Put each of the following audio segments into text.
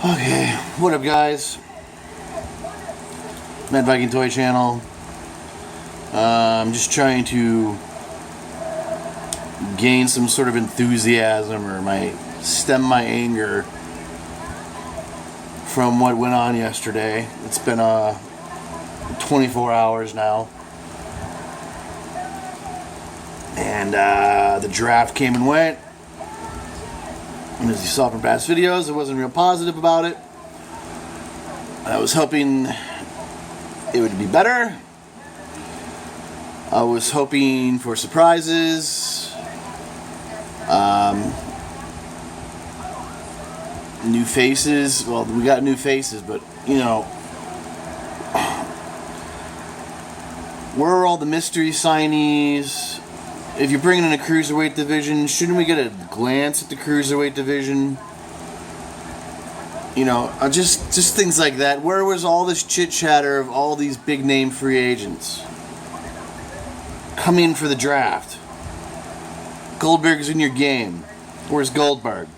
Okay, what up, guys? Viking Toy Channel. I'm just trying to gain some sort of enthusiasm or stem my anger from what went on yesterday. It's been 24 hours now, and the draft came and went. And as you saw from past videos, I wasn't real positive about it. I was hoping it would be better. I was hoping for surprises. New faces. Well, we got new faces, but, you know, where are all the mystery signees? If you're bringing in a cruiserweight division, shouldn't we get a glance at the cruiserweight division? You know, just things like that. Where was all this chit-chatter of all these big-name free agents coming for the draft? Goldberg's in your game. Where's Goldberg?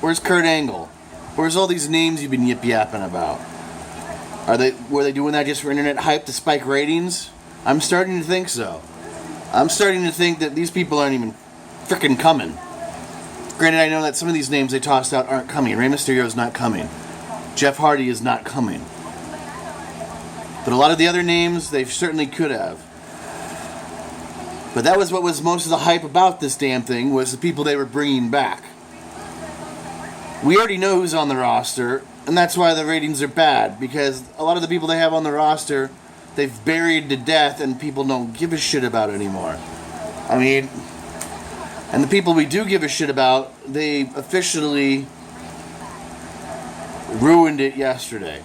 Where's Kurt Angle? Where's all these names you've been yip-yapping about? Were they doing that just for internet hype to spike ratings? I'm starting to think so. I'm starting to think that these people aren't even frickin' coming. Granted, I know that some of these names they tossed out aren't coming. Rey Mysterio is not coming. Jeff Hardy is not coming. But a lot of the other names, they certainly could have. But that was what was most of the hype about this damn thing, was the people they were bringing back. We already know who's on the roster, and that's why the ratings are bad, because a lot of the people they have on the roster, they've buried to death and people don't give a shit about anymore. I mean, and the people we do give a shit about, they officially ruined it yesterday.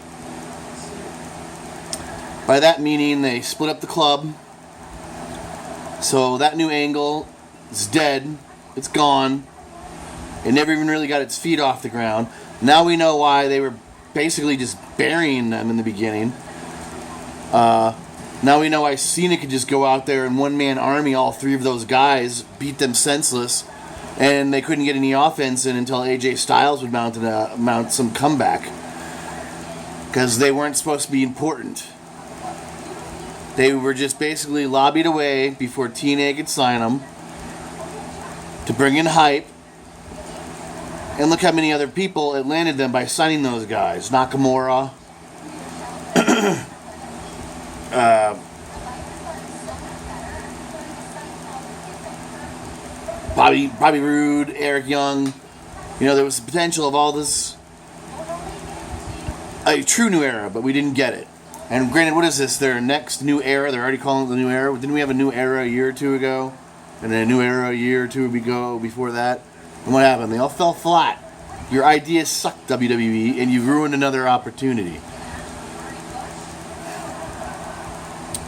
By that meaning, they split up the club. So that new angle is dead. It's gone. It never even really got its feet off the ground. Now we know why they were basically just burying them in the beginning. Now we know why Cena could just go out there and one-man army all three of those guys, beat them senseless, and they couldn't get any offense in until AJ Styles would mount some comeback. Because they weren't supposed to be important. They were just basically lobbied away before TNA could sign them to bring in hype. And look how many other people it landed them by signing those guys. Nakamura. Bobby Roode, Eric Young. You know, there was the potential of all this. A true new era, but we didn't get it. And granted, what is this? Their next new era? They're already calling it the new era? Didn't we have a new era a year or two ago? And then a new era a year or two ago before that? And what happened? They all fell flat. Your ideas sucked, WWE, and you ruined another opportunity.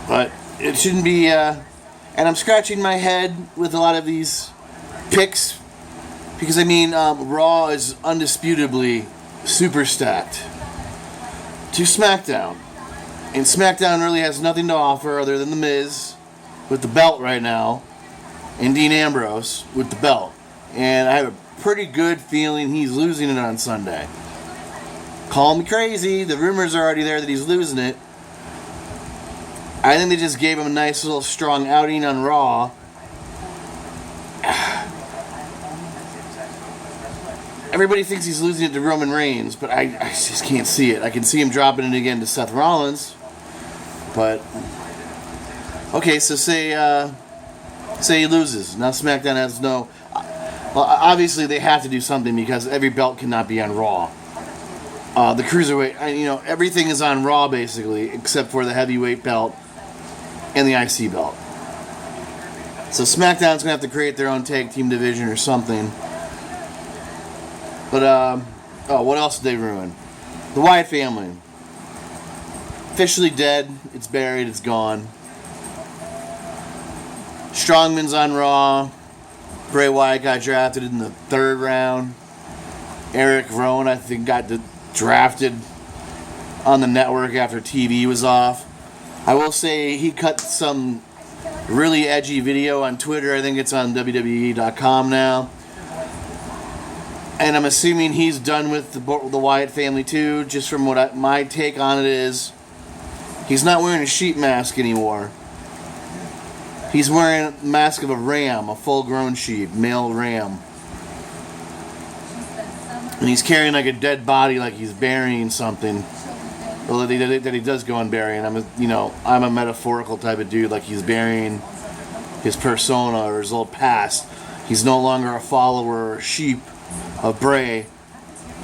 But it shouldn't be, and I'm scratching my head with a lot of these picks, because I mean, Raw is undisputably super stacked to SmackDown. And SmackDown really has nothing to offer other than The Miz with the belt right now, and Dean Ambrose with the belt. And I have a pretty good feeling he's losing it on Sunday. Call me crazy, the rumors are already there that he's losing it. I think they just gave him a nice little strong outing on Raw. Everybody thinks he's losing it to Roman Reigns, but I just can't see it. I can see him dropping it again to Seth Rollins. But, okay, so say he loses. Now SmackDown has no... Well, obviously they have to do something because every belt cannot be on Raw. The Cruiserweight, you know, everything is on Raw basically, except for the Heavyweight belt and the IC belt. So SmackDown's going to have to create their own tag team division or something. But, what else did they ruin? The Wyatt family. Officially dead. It's buried. It's gone. Strongman's on Raw. Bray Wyatt got drafted in the 3rd round. Eric Rowan, I think, got drafted on the network after TV was off. I will say he cut some really edgy video on Twitter. I think it's on WWE.com now. And I'm assuming he's done with the Wyatt family too. Just from what my take on it is, he's not wearing a sheep mask anymore. He's wearing a mask of a ram, a full-grown sheep, male ram. And he's carrying like a dead body, like he's burying something. Well, that he does go and bury, and I'm a metaphorical type of dude. Like he's burying his persona or his old past. He's no longer a follower or sheep of Bray,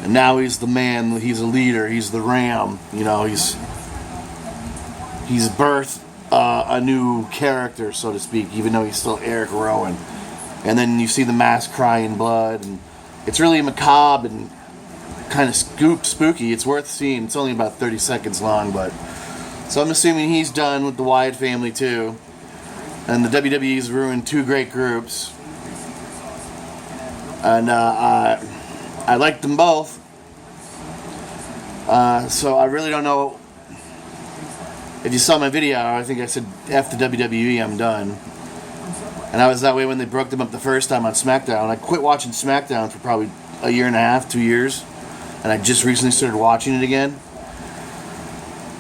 and now he's the man. He's a leader. He's the ram. He's birthed a new character, so to speak, even though he's still Eric Rowan. And then you see the mask crying blood, and it's really macabre and kind of spooky. It's worth seeing. It's only about 30 seconds long, so I'm assuming he's done with the Wyatt family too. And the WWE's ruined two great groups, and I like them both. So I really don't know. If you saw my video, I think I said F the WWE, I'm done. And I was that way when they broke them up the first time on SmackDown. I quit watching SmackDown for probably a year and a half, 2 years. And I just recently started watching it again.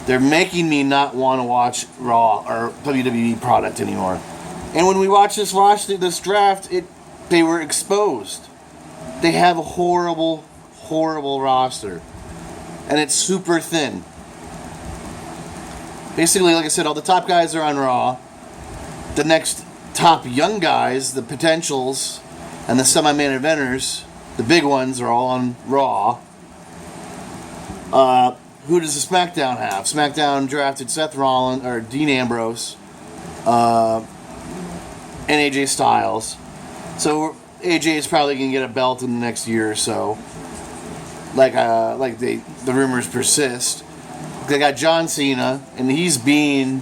They're making me not want to watch Raw or WWE product anymore. And when we watched this draft, they were exposed. They have a horrible, horrible roster. And it's super thin. Basically, like I said, all the top guys are on Raw. The next top young guys, the potentials, and the semi-main eventers, the big ones, are all on Raw. Who does the SmackDown have? SmackDown drafted Seth Rollins, or Dean Ambrose, and AJ Styles. So AJ is probably going to get a belt in the next year or so. The rumors persist. They got John Cena, and he's being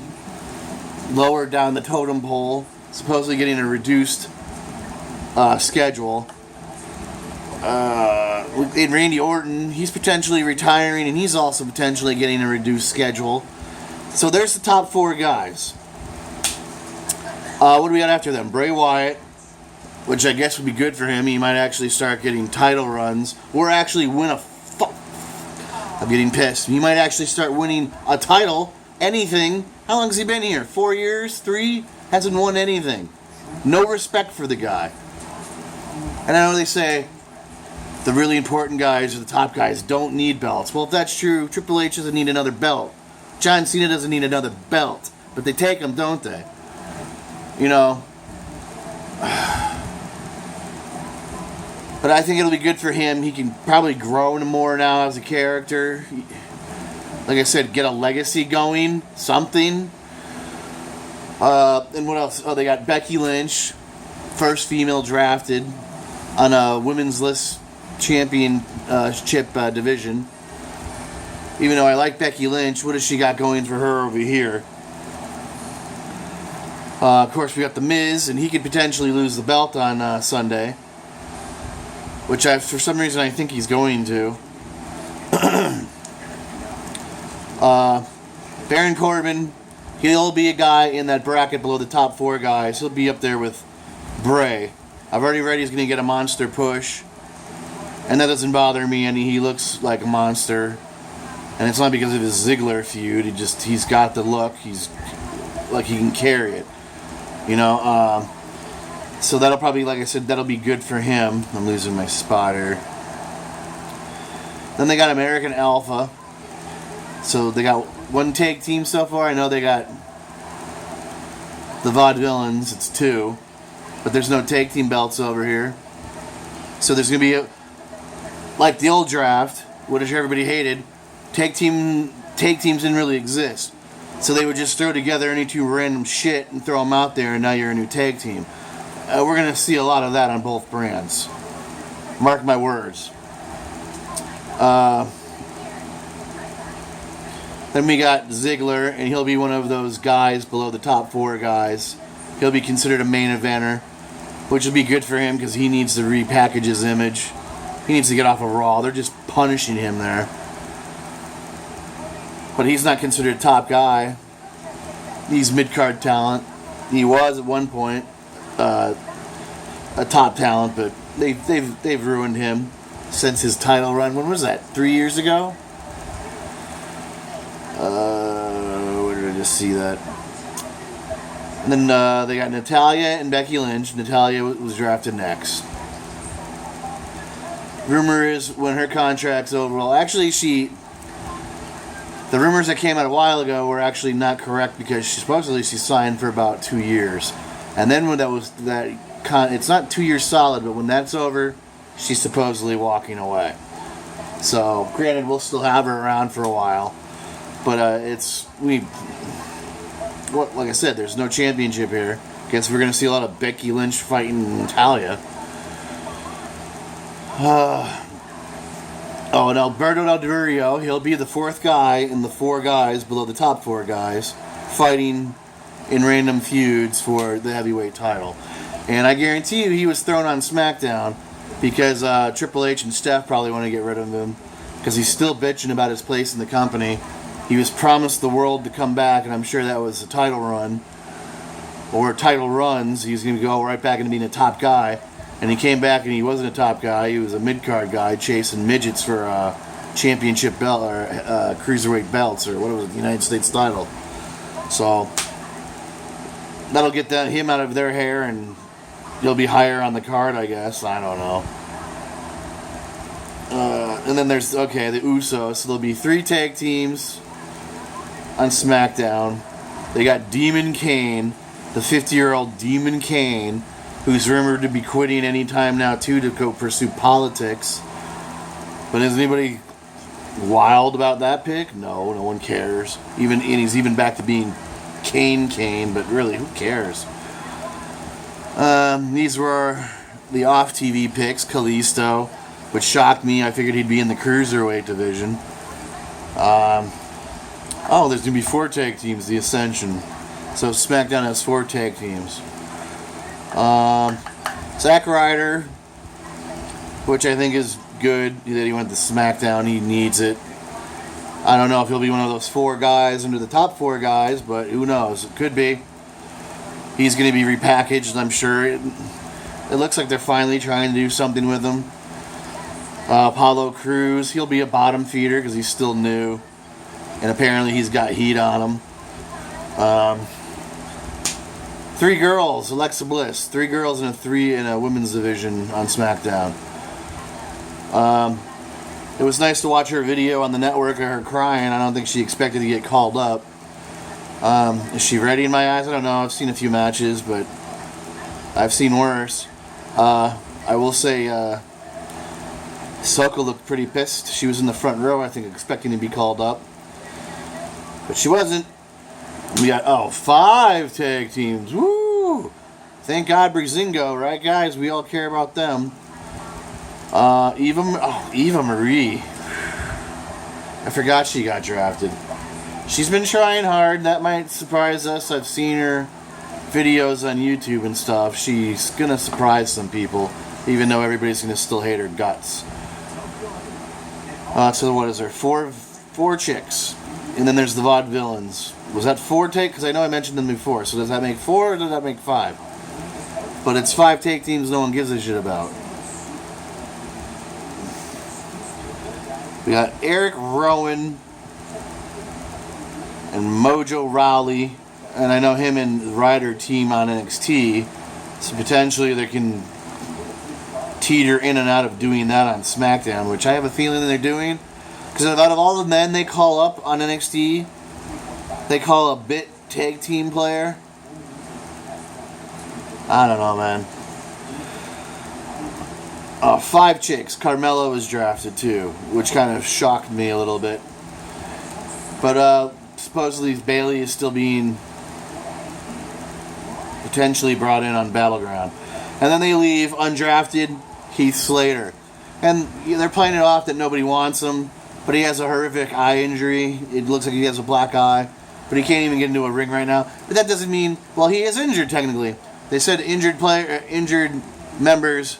lowered down the totem pole, supposedly getting a reduced schedule. And Randy Orton, he's potentially retiring, and he's also potentially getting a reduced schedule. So there's the top four guys. What do we got after them? Bray Wyatt, which I guess would be good for him. He might actually start getting title runs, or actually win I'm getting pissed. He might actually start winning a title, anything. How long has he been here? 4 years? 3? Hasn't won anything. No respect for the guy. And I know they say the really important guys or the top guys don't need belts. Well, if that's true, Triple H doesn't need another belt. John Cena doesn't need another belt. But they take them, don't they? But I think it'll be good for him. He can probably grow more now as a character. Like I said, get a legacy going. Something. And what else? Oh, they got Becky Lynch. First female drafted on a women's list championship division. Even though I like Becky Lynch, what has she got going for her over here? Of course, we got The Miz, and he could potentially lose the belt on Sunday. Which for some reason I think he's going to. Baron Corbin, he'll be a guy in that bracket below the top four guys. He'll be up there with Bray. I've already read he's going to get a monster push. And that doesn't bother me any. He looks like a monster. And it's not because of his Ziggler feud. He's got the look. He's like he can carry it. So that'll probably, like I said, that'll be good for him. I'm losing my spotter. Then they got American Alpha. So they got one tag team so far. I know they got the Vaudevillains. It's 2. But there's no tag team belts over here. So there's going to be, like the old draft, which everybody hated, tag teams didn't really exist. So they would just throw together any 2 random shit and throw them out there, and now you're a new tag team. We're going to see a lot of that on both brands. Mark my words. Then we got Ziggler, and he'll be one of those guys below the top 4 guys. He'll be considered a main eventer, which will be good for him because he needs to repackage his image. He needs to get off of Raw. They're just punishing him there. But he's not considered a top guy. He's mid-card talent. He was at one point a top talent, but they've ruined him. since his title run. When was that? 3 years ago? Where did I just see that? And then they got Natalya and Becky Lynch. Natalya was drafted next. Rumor is when her contract's over. Well, actually, the rumors that came out a while ago were actually not correct because supposedly she signed for about 2 years. And then when it's not 2 years solid, but when that's over, she's supposedly walking away. So, granted, we'll still have her around for a while. But like I said, there's no championship here. Guess we're going to see a lot of Becky Lynch fighting Natalya. And Alberto Del Rio, he'll be the fourth guy in the 4 guys below the top 4 guys fighting in random feuds for the heavyweight title. And I guarantee you he was thrown on SmackDown because Triple H and Steph probably want to get rid of him because he's still bitching about his place in the company. He was promised the world to come back, and I'm sure that was a title run or title runs. He's going to go right back into being a top guy. And he came back and he wasn't a top guy. He was a mid-card guy chasing midgets for championship belt or cruiserweight belts or what was it, the United States title. So that'll get him out of their hair and he'll be higher on the card, I guess. I don't know. And then there's, the Usos. So there'll be 3 tag teams on SmackDown. They got Demon Kane, the 50-year-old Demon Kane, who's rumored to be quitting any time now, too, to go pursue politics. But is anybody wild about that pick? No one cares. And he's even back to being Kane, but really, who cares? These were the off-TV picks. Kalisto, which shocked me. I figured he'd be in the Cruiserweight division. There's going to be 4 tag teams, the Ascension. So SmackDown has 4 tag teams. Zack Ryder, which I think is good that he went to SmackDown. He needs it. I don't know if he'll be one of those 4 guys under the top 4 guys, but who knows? It could be. He's going to be repackaged, I'm sure. It looks like they're finally trying to do something with him. Apollo Crews, he'll be a bottom feeder because he's still new. And apparently he's got heat on him. 3 girls, Alexa Bliss. 3 girls and a women's division on SmackDown. It was nice to watch her video on the network of her crying. I don't think she expected to get called up. Is she ready in my eyes? I don't know. I've seen a few matches, but I've seen worse. I will say Soko looked pretty pissed. She was in the front row, I think, expecting to be called up. But she wasn't. We got, 5 tag teams. Woo! Thank God Breezango, right, guys? We all care about them. Eva Marie. I forgot she got drafted. She's been trying hard. That might surprise us. I've seen her videos on YouTube and stuff. She's going to surprise some people, even though everybody's going to still hate her guts. So what is there? 4 chicks. And then there's the Vaudevillains. Was that 4 take? Because I know I mentioned them before. So does that make 4 or does that make 5? But it's 5 take teams no one gives a shit about. We got Eric Rowan and Mojo Rawley. And I know him and Ryder team on NXT. So potentially they can teeter in and out of doing that on SmackDown, which I have a feeling they're doing. Because out of all the men they call up on NXT, they call a bit tag team player. I don't know, man. 5 chicks. Carmella was drafted too, which kind of shocked me a little bit. But supposedly Bayley is still being potentially brought in on Battleground. And then they leave undrafted Heath Slater. And they're playing it off that nobody wants him. But he has a horrific eye injury. It looks like he has a black eye. But he can't even get into a ring right now. But that doesn't mean, well, he is injured technically. They said injured members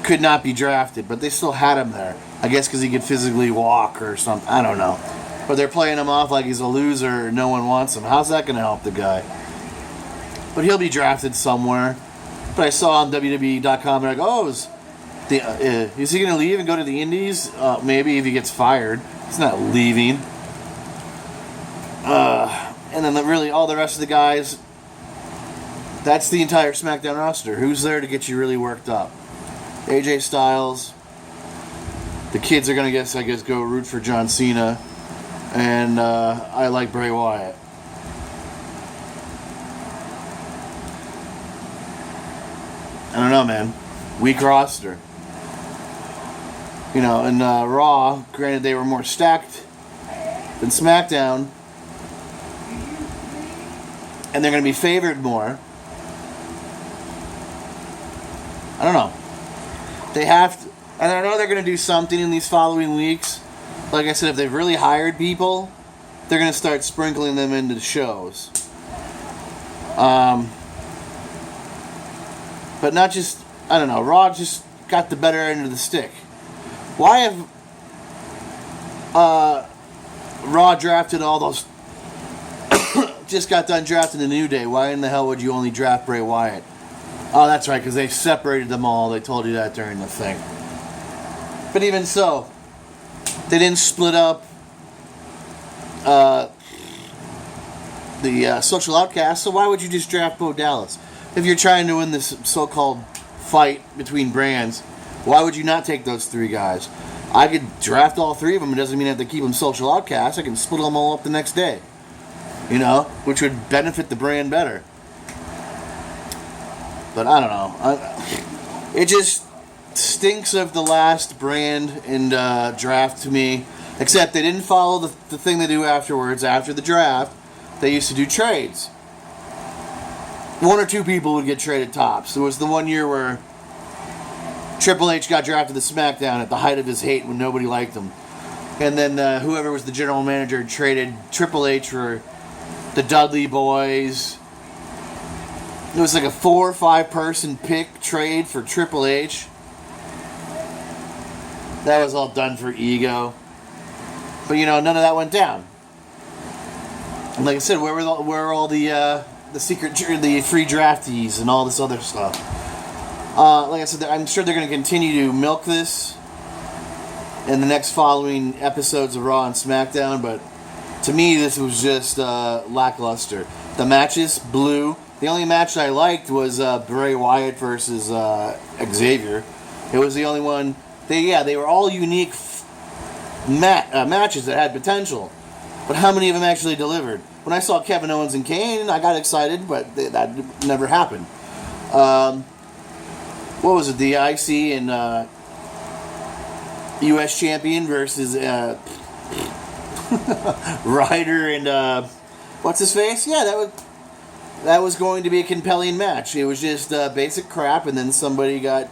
could not be drafted, but they still had him there. I guess because he could physically walk or something. I don't know. But they're playing him off like he's a loser or no one wants him. How's that going to help the guy? But he'll be drafted somewhere. But I saw on WWE.com, they're like, Is he going to leave and go to the Indies? Maybe if he gets fired. He's not leaving. And then really all the rest of the guys, that's the entire SmackDown roster. Who's there to get you really worked up? AJ Styles. The kids are going to, I guess, go root for John Cena. And I like Bray Wyatt. I don't know, man. Weak roster. You know, and Raw, granted they were more stacked than SmackDown. And they're going to be favored more. I don't know. They have to, and I know they're going to do something in these following weeks. Like I said, if they've really hired people, they're going to start sprinkling them into the shows. But not just, I don't know, Raw just got the better end of the stick. Why have Raw drafted all those, just got done drafting the New Day? Why in the hell would you only draft Bray Wyatt? Oh, that's right, because they separated them all. They told you that during the thing. But even so, they didn't split up the Social Outcasts, so why would you just draft Bo Dallas? If you're trying to win this so-called fight between brands, why would you not take those three guys? I could draft all three of them. It doesn't mean I have to keep them Social Outcasts. I can split them all up the next day. You know, which would benefit the brand better. But I don't know. It just stinks of the last brand and draft to me. Except they didn't follow the thing they do afterwards. After the draft, they used to do trades. One or two people would get traded tops. There was the one year where Triple H got drafted to SmackDown at the height of his hate when nobody liked him. And then whoever was the general manager traded Triple H for the Dudley Boys. It was like a 4 or 5 person pick trade for Triple H. That was all done for ego. But you know, none of that went down. And like I said, where were all the free draftees and all this other stuff? Like I said, I'm sure they're going to continue to milk this in the next following episodes of Raw and SmackDown, but to me, this was just lackluster. The matches blew. The only match I liked was Bray Wyatt versus Xavier. It was the only one. They were all unique matches that had potential. But how many of them actually delivered? When I saw Kevin Owens and Kane, I got excited, but that never happened. What was it? The IC and U.S. champion versus Ryder and what's his face? Yeah, that was going to be a compelling match. It was just basic crap, and then somebody got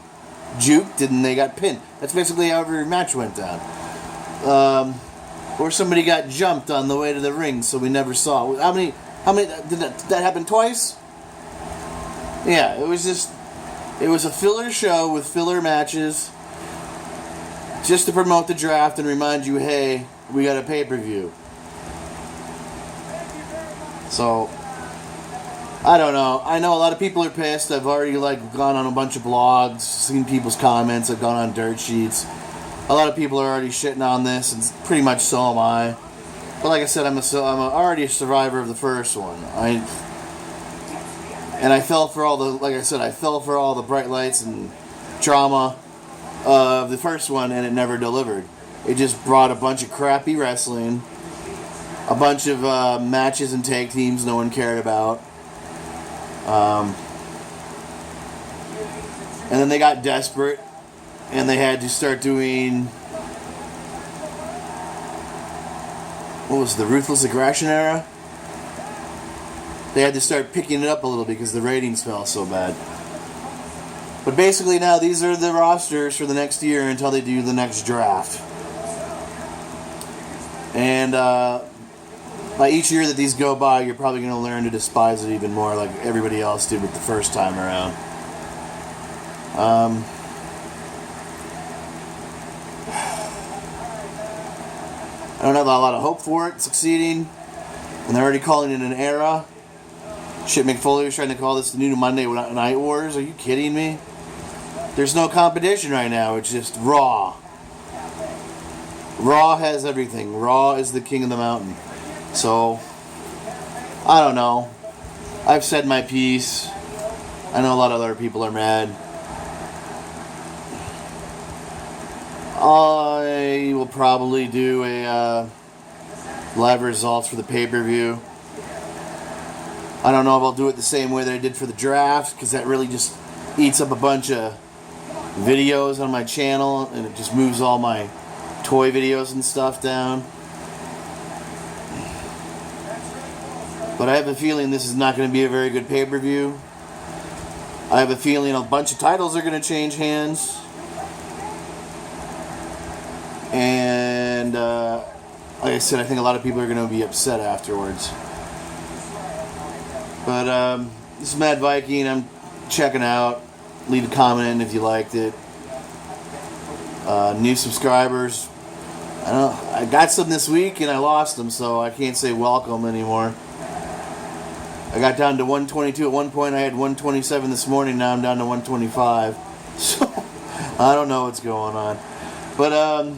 juked and they got pinned. That's basically how every match went down. Or somebody got jumped on the way to the ring, so we never saw. How many did that happen twice? Yeah, it was a filler show with filler matches just to promote the draft and remind you, hey, we got a pay-per-view. So, I don't know. I know a lot of people are pissed. I've already gone on a bunch of blogs, seen people's comments. I've gone on dirt sheets. A lot of people are already shitting on this, and pretty much so am I. But like I said, I'm already a survivor of the first one. I fell for all the bright lights and drama of the first one, and it never delivered. It just brought a bunch of crappy wrestling, a bunch of matches and tag teams no one cared about. And then they got desperate, and they had to start doing, what was it, the Ruthless Aggression era? They had to start picking it up a little because the ratings fell so bad. But basically now these are the rosters for the next year until they do the next draft. And by each year that these go by, you're probably going to learn to despise it even more like everybody else did with the first time around. I don't have a lot of hope for it succeeding. And they're already calling it an era. Shit, McFoley was trying to call this the new Monday Night Wars. Are you kidding me? there's no competition right now. It's just Raw. Raw has everything. Raw is the king of the mountain. So, I don't know. I've said my piece. I know a lot of other people are mad. I will probably do a live results for the pay-per-view. I don't know if I'll do it the same way that I did for the draft, because that really just eats up a bunch of videos on my channel, and it just moves all my toy videos and stuff down. But I have a feeling this is not going to be a very good pay-per-view. I have a feeling a bunch of titles are going to change hands. And, like I said, I think a lot of people are going to be upset afterwards. But, this is Mad Viking. I'm checking out. Leave a comment if you liked it. New subscribers. I got some this week and I lost them, so I can't say welcome anymore. I got down to 122 at one point. I had 127 this morning. Now I'm down to 125. So I don't know what's going on. But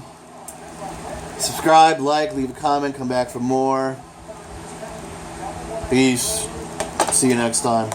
subscribe, like, leave a comment, come back for more. Peace. See you next time.